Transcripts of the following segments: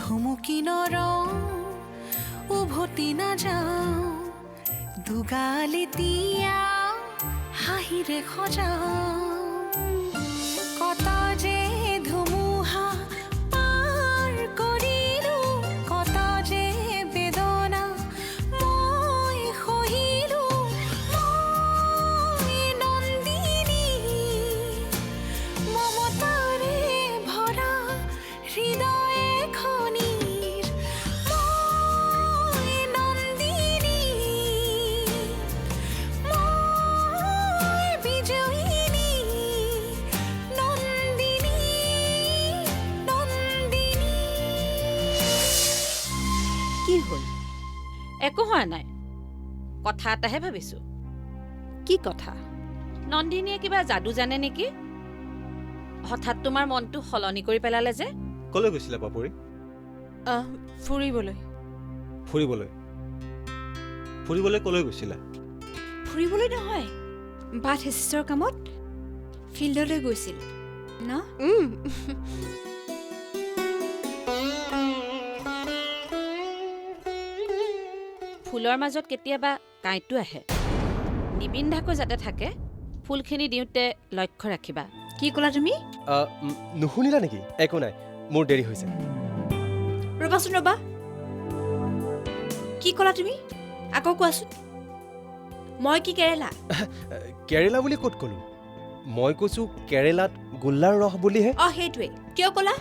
থমকি নৰওঁ উভতি নাযাওঁ দুগালি দিয়া হাঁহিৰে সজাওঁ কত যে ধুমুহা পাৰ কৰিলোঁ কত যে বেদনা মই সহিলোঁ মই নন্দিনী মমতাৰে ভৰা হৃদয় এখনিৰ মই নন্দিনী মই বিজয়িনী নন্দিনী নন্দিনী কি হ'ল? একো হোৱা নাই, কথা এটাহে ভাবিছো। কি কথা? নন্দিনীয়ে কিবা যাদু জানে নেকি? হঠাৎ তোমাৰ মনটো সলনি কৰি পেলালে যে। কলৈ গৈছিলা পাপৰি? ফুৰিবলৈ। ফুৰিবলৈ? ফুৰিবলৈ কলৈ গৈছিলা? ফুৰিবলৈ নহয়, বা থেচিছৰ কামত ফিল্ডলৈ গৈছিল ন? ফুলৰ মাজত কেতিয়াবা কাঁইটো আহে, নিবিন্ধাকৈ যাতে থাকে। ফুলখিনি দিওঁতে লক্ষ্য ৰাখিবা। কি ক'লা তুমি? নুশুনিলা নেকি? একো নাই, মোৰ দেৰি হৈছে। ৰ'বাচোন ৰ'বা, কি ক'লা তুমি? আকৌ কোৱাচোন। মই কি কেৰেলা? কেৰেলা বুলি ক'ত ক'লো? মই কৈছো কেৰেলাত গোল্লাৰ ৰস বুলিহে। সেইটোৱে। কিয় ক'লা?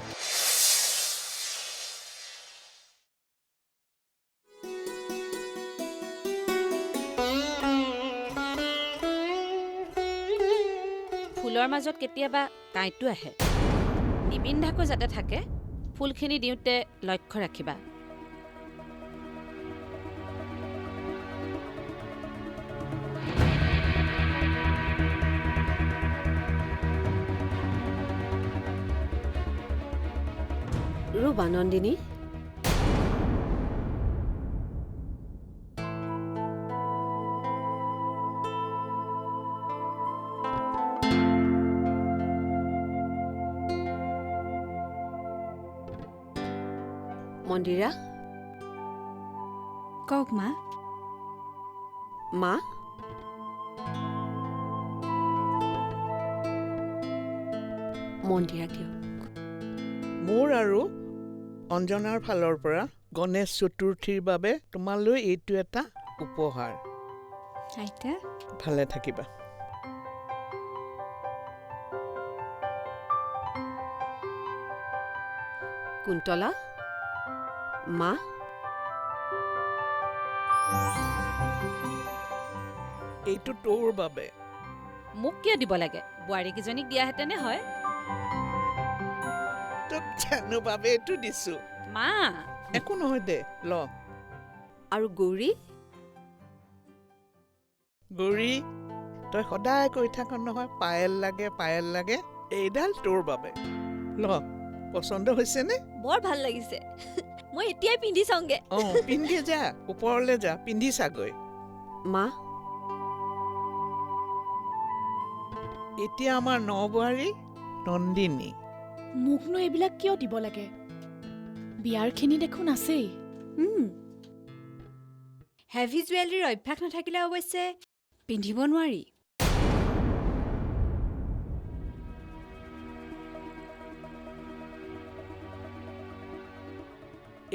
ফুলৰ মাজত কেতিয়াবা কাঁইটো আহে, নিবিন্ধাকৈ যাতে থাকে। ফুলখিনি দিওঁতে লক্ষ্য ৰাখিবা। ৰ'বা নন্দিনী, মন্দিৰা, কওক মা। মা, মন্দিৰা দিয়ক। মোৰ আৰু অঞ্জনাৰ ফালৰ পৰা গণেশ চতুৰ্থীৰ বাবে তোমালৈ এইটো এটা উপহাৰ। আইতা, ভালে থাকিবা। কুন্তলা, মা, এইটো তোৰ বাবে। মোক কিয় দিব লাগে? বোৱাৰীকেইজনীক দিয়াহেঁতেনে হয়। তোক জানো বাবে এইটো দিছো। মা, একো নহয় দে, ল। আৰু গৌৰী, গৌৰী, তই সদায় কৈ থাক নহয় পায়েল লাগে পায়েল লাগে। এইডাল তোৰ বাবে, ল। পচন্দ হৈছেনে? বৰ ভাল লাগিছে। মই এতিয়াই পিন্ধি চাওঁগে। পিন্ধি যা, ওপৰলৈ যা, পিন্ধি চাগৈ। মা, এতিয়া আমাৰ নবোৱাৰী নন্দিনী। মোকনো এইবিলাক কিয় দিব লাগে? বিয়াৰখিনি দেখোন আছেই। হেভি জুৱেলাৰীৰ অভ্যাস নাথাকিলে অৱশ্যে পিন্ধিব নোৱাৰি।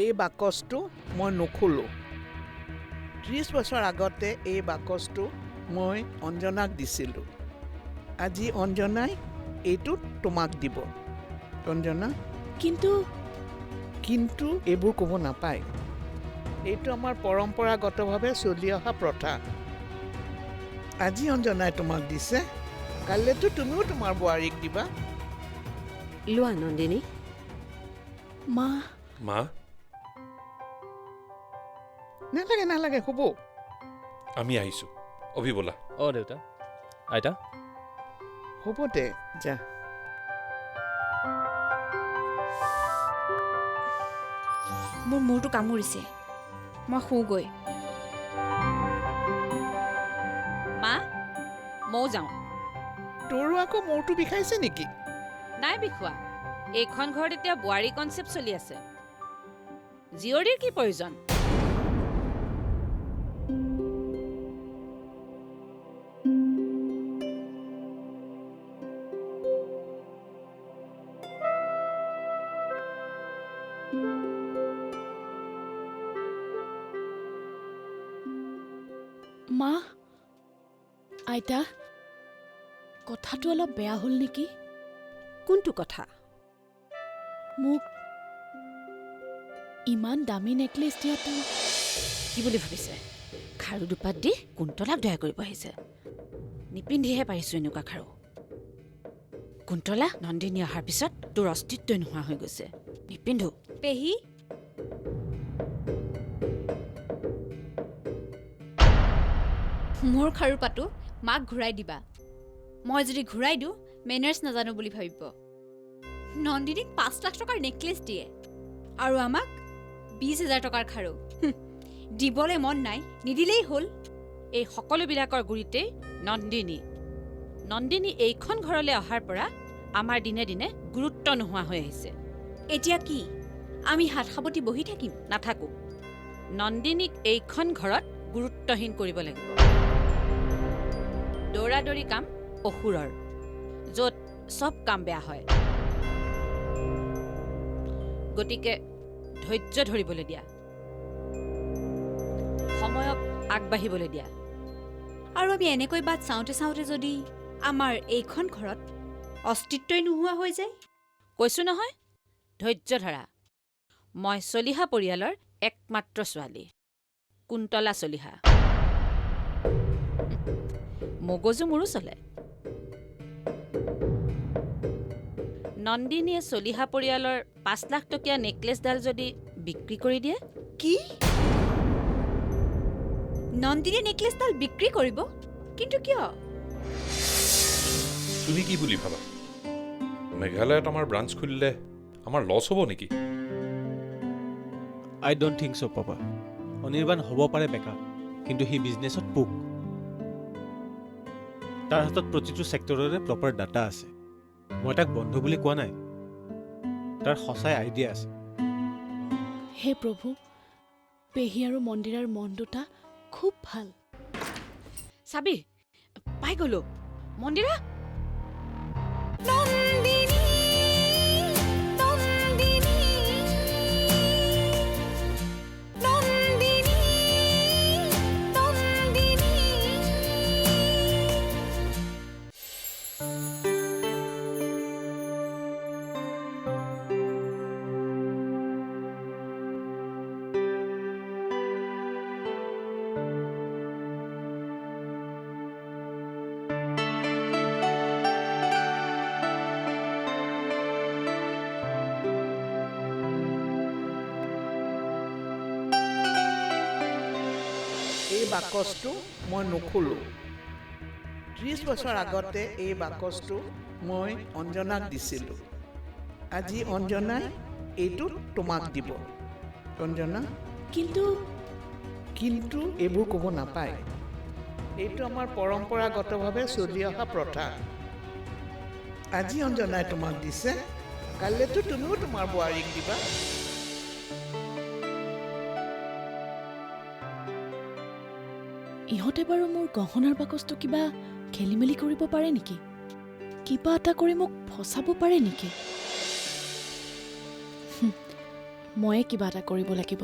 এই বাকচটো মই নুখোলোঁ। 30 বছৰ আগতে এই বাকচটো মই অঞ্জনাক দিছিলোঁ। আজি অঞ্জনাই এইটো তোমাক দিব। অঞ্জনা, কিন্তু এইবোৰ ক'ব নাপায়। এইটো আমাৰ পৰম্পৰাগতভাৱে চলি অহা প্ৰথা। আজি অঞ্জনাই তোমাক দিছে, কাইলৈতো তুমিও তোমাৰ বোৱাৰীক দিবা। লোৱা নন্দিনী। মা, মা, নালাগে নালাগে, হ'ব। আমি আহিছোঁ। অভি ব'লা। দেউতা, আইতা, হ'ব দে, যা। মোৰ মূৰটো কামুৰিছে, মই শুওঁগৈ। মা, ময়ো যাওঁ। তোৰো আকৌ মূৰটো বিষাইছে নেকি? নাই বিষোৱা। এইখন ঘৰত এতিয়া বোৱাৰী কনচেপ্ট চলি আছে। জীয়ৰীৰ কি প্ৰয়োজন? মা আইতা কথাটো অলপ বেয়া হ'ল নেকি? কোনটো কথা? মোক ইমান দামী নেকলেছ দিয়াটো কি বুলি ভাবিছে? খাৰু দুপাত দি কুন্তলাক দয়া কৰিব আহিছে। নিপিন্ধিহে পাৰিছো এনেকুৱা খাৰু। কুন্তলা, নন্দিনী অহাৰ পিছত তোৰ অস্তিত্বই নোহোৱা হৈ গৈছে। নিপিন্ধো। পেহী মোৰ খাৰু পাতো মাক ঘূৰাই দিবা। মই যদি ঘূৰাই দিওঁ মেনাৰ্ছ নাজানো বুলি ভাবিব। নন্দিনীক 5 লাখ টকাৰ নেকলেছ দিয়ে আৰু আমাক 20,000 টকাৰ খাৰু। দিবলৈ মন নাই, নিদিলেই হ'ল। এই সকলোবিলাকৰ গুৰিতেই নন্দিনী। নন্দিনী এইখন ঘৰলৈ অহাৰ পৰা আমাৰ দিনে দিনে গুৰুত্ব নোহোৱা হৈ আহিছে। এতিয়া কি আমি হাত সাৱটি বহি থাকিম? নাথাকো। নন্দিনীক এইখন ঘৰত গুৰুত্বহীন কৰিব লাগিব। দৌৰাদৌৰি কাম অসুৰৰ, য'ত চব কাম বেয়া হয়। গতিকে ধৈৰ্য ধৰিবলৈ দিয়া, সময়ক আগবাঢ়িবলৈ দিয়া। আৰু আমি এনেকৈ বাট চাওঁতে চাওঁতে যদি আমাৰ এইখন ঘৰত অস্তিত্বই নোহোৱা হৈ যায়? কৈছো নহয়, ধৈৰ্য ধৰা। মই চলিহা পৰিয়ালৰ একমাত্ৰ ছোৱালী, কুন্তলা চলিহা। মগজু মোৰো চলে। নন্দিনীয়ে চলিহা পৰিয়ালৰ 5 লাখ টকীয়া নেকলেছডাল যদি বিক্ৰী কৰি দিয়ে? কি? নন্দিনীয়ে নেকলেছডাল বিক্ৰী কৰিব? কিন্তু কিয়? তুমি কি বুলি ভাবা? মেঘালয়ত আমাৰ ব্ৰাঞ্চ খুলিলে আমাৰ লছ হ'ব নেকি? I don't think so' papa. Anirban হ'ব পাৰে বেকা, কিন্তু সি বিজনেছত পোক। তাৰ হাতত প্ৰতিটো ছেক্টৰৰে প্ৰপাৰ ডাটা আছে। মই তাক বন্ধু বুলি কোৱা নাই, তাৰ সঁচাই আইডিয়া আছে। হে প্ৰভু, পেহী আৰু মন্দিৰাৰ মন দুটা খুব ভাল। চাবি, পাই গলো। মন্দিৰা, নন্দিনী নন্দিনী নন্দিনী নন্দিনী এই বাকচটো মই নুখোলোঁ। 30 বছৰ আগতে এই বাকচটো মই অঞ্জনাক দিছিলোঁ। আজি অঞ্জনাই এইটো তোমাক দিব। অঞ্জনা, কিন্তু এইবোৰ ক'ব নাপায়। এইটো আমাৰ পৰম্পৰাগতভাৱে চলি অহা প্ৰথা। আজি অঞ্জনাই তোমাক দিছে, কাইলৈতো তুমিও তোমাৰ বোৱাৰীক দিবা। ইহঁতে বাৰু মোৰ গহনাৰ বাকচটো কিবা খেলি মেলি কৰিব পাৰে নেকি? কিবা এটা কৰি মোক ফচাব পাৰে নেকি? ময়ে কিবা এটা কৰিব লাগিব।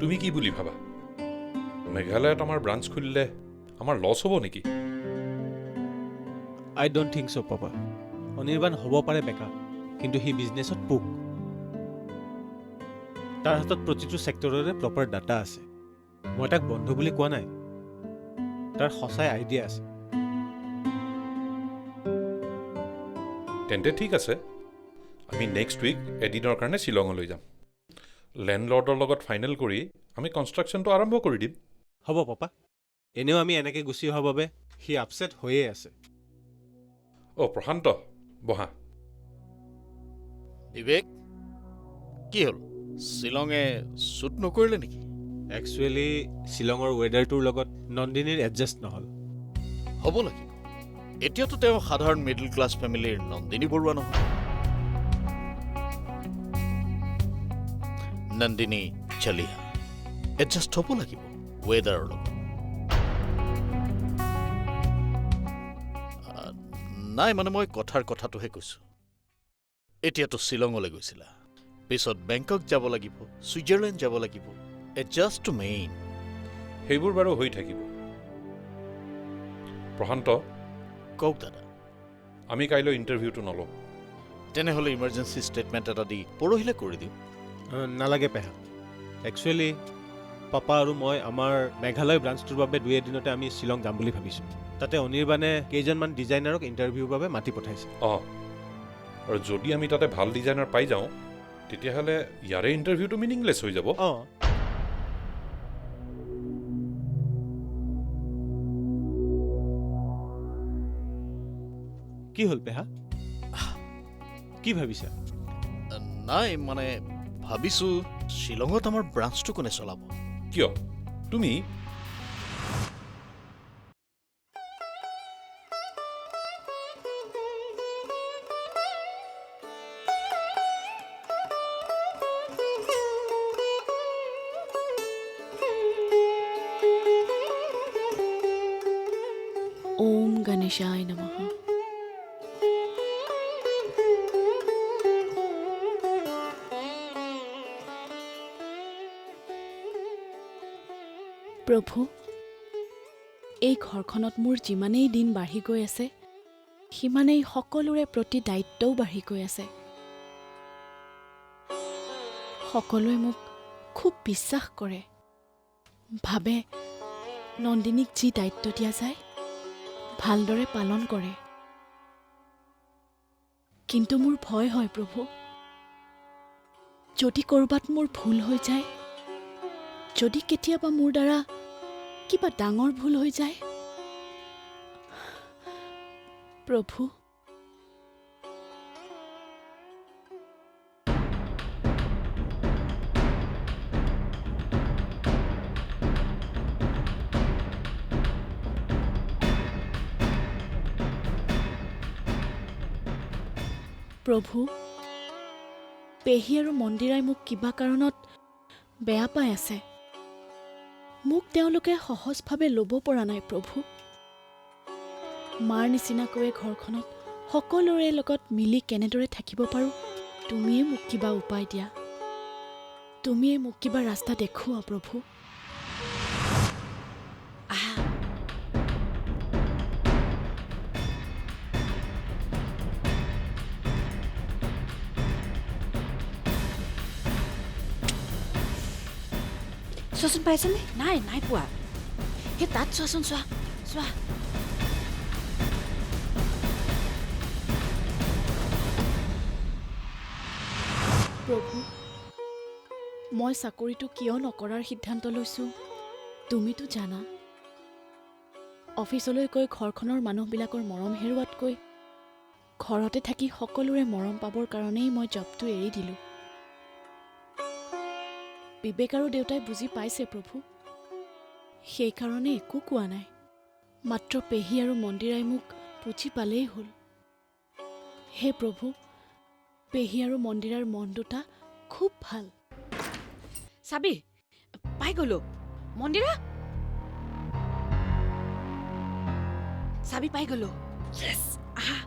তুমি কি বুলি ভাবা মেঘালয়ত আমাৰ ব্ৰাঞ্চ খুলিলে আমাৰ লছ হ'ব নেকি? I don't think so' papa. Anirban হ'ব পাৰে বেকা, কিন্তু সি বিজনেছত পোক। তাৰ হাতত প্ৰতিটো ছেক্টৰৰে প্ৰপাৰ ডাটা আছে। মই তাক বন্ধু বুলি কোৱা নাই, তাৰ সঁচাই আইডিয়া আছে। তেন্তে ঠিক আছে, আমি নেক্সট উইক এদিনৰ কাৰণে শ্বিলঙলৈ যাম। লেণ্ডলৰ্ডৰ লগত ফাইনেল কৰি আমি কনষ্ট্ৰাকশ্যনটো আৰম্ভ কৰি দিম। হ'ব পাপা। এনেও আমি এনেকৈ গুচি অহাৰ বাবে সি আপছেট হৈয়ে আছে। অ' প্ৰশান্ত, বহা। বিবেক, কি হ'ল? শ্বিলঙে শ্বুট নকৰিলে নেকি? একচুৱেলি শ্বিলঙৰ ৱেডাৰটোৰ লগত নন্দিনীৰ এডজাষ্ট নহ'ল। হ'ব লাগিব। এতিয়াতো তেওঁ সাধাৰণ মিডল ক্লাছ ফেমিলিৰ নন্দিনী বৰুৱা নহয়। নন্দিনী চলিহা এডজাষ্ট হ'ব লাগিব ৱেডাৰৰ লগত। নাই মানে মই কথাটোহে কৈছোঁ। এতিয়াতো শ্বিলঙলৈ গৈছিলা, পিছত বেংকক যাব লাগিব, ছুইজাৰলেণ্ড যাব লাগিব। Adjust two main. সেইবোৰ বাৰু হৈ থাকিব। প্ৰশান্ত, কওক দাদা। আমি কাইলৈ ইণ্টাৰভিউটো নলওঁ। তেনেহ'লে ইমাৰ্জেঞ্চি ষ্টেটমেণ্ট এটা দি পৰহিলৈ কৰি দিওঁ। নালাগে পেহা। একচুৱেলি পাপা আৰু মই আমাৰ মেঘালয় ব্ৰাঞ্চটোৰ বাবে 2 এদিনতে আমি শ্বিলং যাম বুলি ভাবিছোঁ। তাতে অনিৰ্বাণে কেইজনমান ডিজাইনাৰক ইণ্টাৰভিউৰ বাবে মাতি পঠাইছে। অঁ, আৰু যদি আমি তাতে ভাল ডিজাইনাৰ পাই যাওঁ তেতিয়াহ'লে ইয়াৰে ইণ্টাৰভিউটো মিনিংলেছ হৈ যাব। অঁ, কি হ'ল পেহা? কি ভাবিছা? নাই মানে ভাবিছোঁ শ্বিলঙত আমাৰ ব্ৰাঞ্চটো কোনে চলাব? কিয়? তুমি? ওম গণেশায় নমঃ। প্ৰভু, এই ঘৰখনত মোৰ যিমানেই দিন বাঢ়ি গৈ আছে সিমানেই সকলোৰে প্ৰতি দায়িত্বও বাঢ়ি গৈ আছে। সকলোৱে মোক খুব বিশ্বাস কৰে, ভাবে নন্দিনীক যি দায়িত্ব দিয়া যায় ভালদৰে পালন কৰে। কিন্তু মোৰ ভয় হয় প্ৰভু, যদি ক'ৰবাত মোৰ ভুল হৈ যায়, যদি কেতিয়াবা মোৰ দ্বাৰা কিবা ডাঙৰ ভুল হৈ যায়, প্ৰভু প্ৰভু, পেহী আৰু মন্দিৰাই মোক কিবা কাৰণত বেয়া পাই আছে। মোক তেওঁলোকে সহজভাৱে ল'ব পৰা নাই প্ৰভু। মাৰ নিচিনাকৈ ঘৰখনত সকলোৰে লগত মিলি কেনেদৰে থাকিব পাৰোঁ, তুমিয়ে মোক কিবা উপায় দিয়া, তুমিয়ে মোক কিবা ৰাস্তা দেখুওৱা প্ৰভু। আহা, চোৱাচোন পাইছেনে? নাই, নাই পোৱা। সেই তাত চোৱাচোন, চোৱা চোৱা। প্ৰভু, মই চাকৰিটো কিয় নকৰাৰ সিদ্ধান্ত লৈছোঁ তুমিতো জানা। অফিচলৈ গৈ ঘৰখনৰ মানুহবিলাকৰ মৰম হেৰুৱাতকৈ ঘৰতে থাকি সকলোৰে মৰম পাবৰ কাৰণেই মই জবটো এৰি দিলোঁ। বিবেক আৰু দেউতাই বুজি পাইছে প্ৰভু, সেইকাৰণে একো কোৱা নাই। মাত্ৰ পেহী আৰু মন্দিৰাই মোক বুজি পালেই হ'ল। হে প্ৰভু, পেহী আৰু মন্দিৰাৰ মন দুটা খুব ভাল। চাবি পাই গ'লো। মন্দিৰা, চাবি পাই গ'লো। য়েছ, আহা।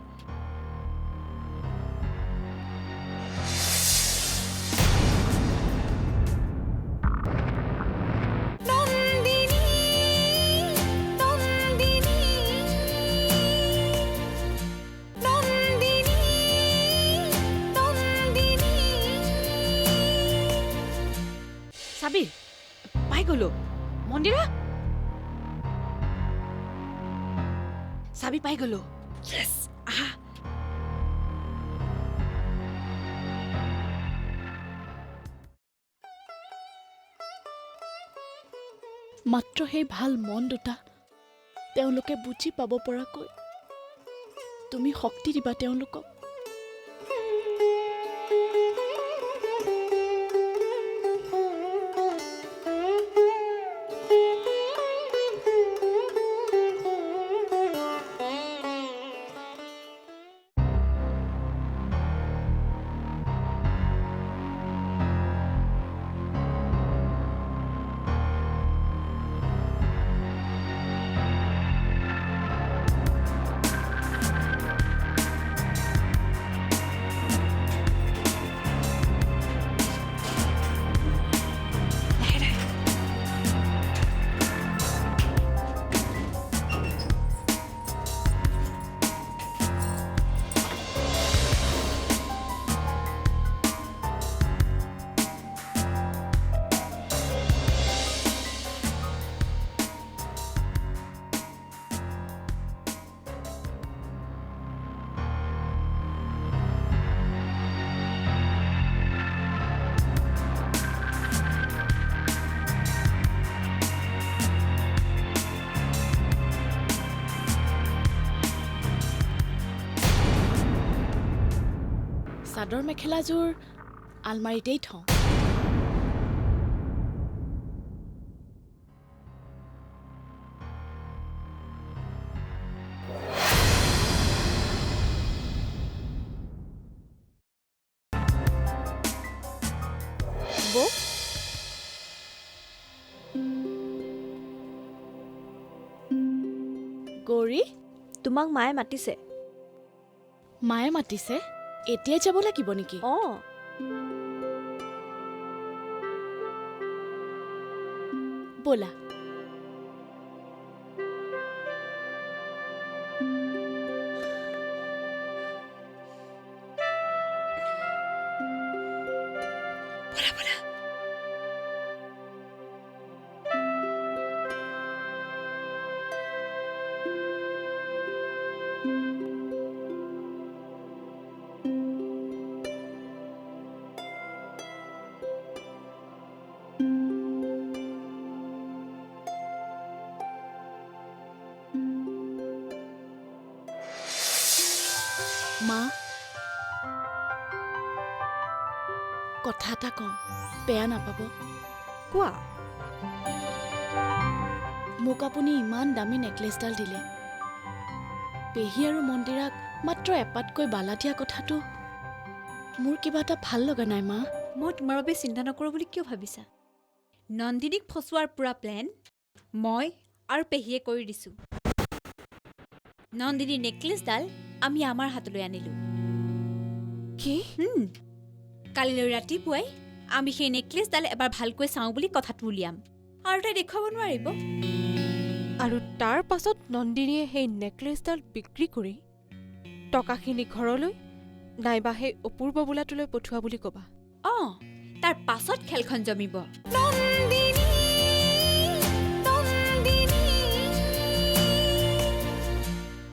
গ'লো মন্দিৰা চাবি পাই গ'লো য়েছ আহা মাত্ৰ সেই ভাল মন দুটা তেওঁলোকে বুজি পাব পৰাকৈ তুমি শক্তি দিবা তেওঁলোকক চাদৰ মেখেলাযোৰ আলমাৰিতেই থওঁ বৌ গৌৰী তোমাক মায়ে মাতিছে মায়ে মাতিছে এতিয়াই যাব লাগিব নেকি অঁ ব'লা মা কথা এটা কওঁ বেয়া নাপাব কোৱা মোক আপুনি ইমান দামী নেকলেছডাল দিলে পেহী আৰু মন্দিৰাক মাত্ৰ এপাতকৈ বালা দিয়া কথাটো মোৰ কিবা এটা ভাল লগা নাই মা মই তোমাৰ বাবে চিন্তা নকৰোঁ বুলি কিয় ভাবিছা নন্দিনীক ফচোৱাৰ পুৰা প্লেন মই আৰু পেহীয়ে কৰি দিছোঁ নন্দিনীৰ নেকলেছডাল আমি আমাৰ হাতলৈ আনিলোঁ কি কালিলৈ ৰাতিপুৱাই আমি সেই নেকলেছডাল এবাৰ ভালকৈ চাওঁ বুলি কথাটো উলিয়াম আৰু তাই দেখুৱাব নোৱাৰিব আৰু তাৰ পাছত নন্দিনীয়ে সেই নেকলেছডাল বিক্ৰী কৰি টকাখিনি ঘৰলৈ নাইবা সেই অপূৰ্ব বোলাটোলৈ পঠোৱা বুলি ক'বা অঁ তাৰ পাছত খেলখন জমিব নন্দিনী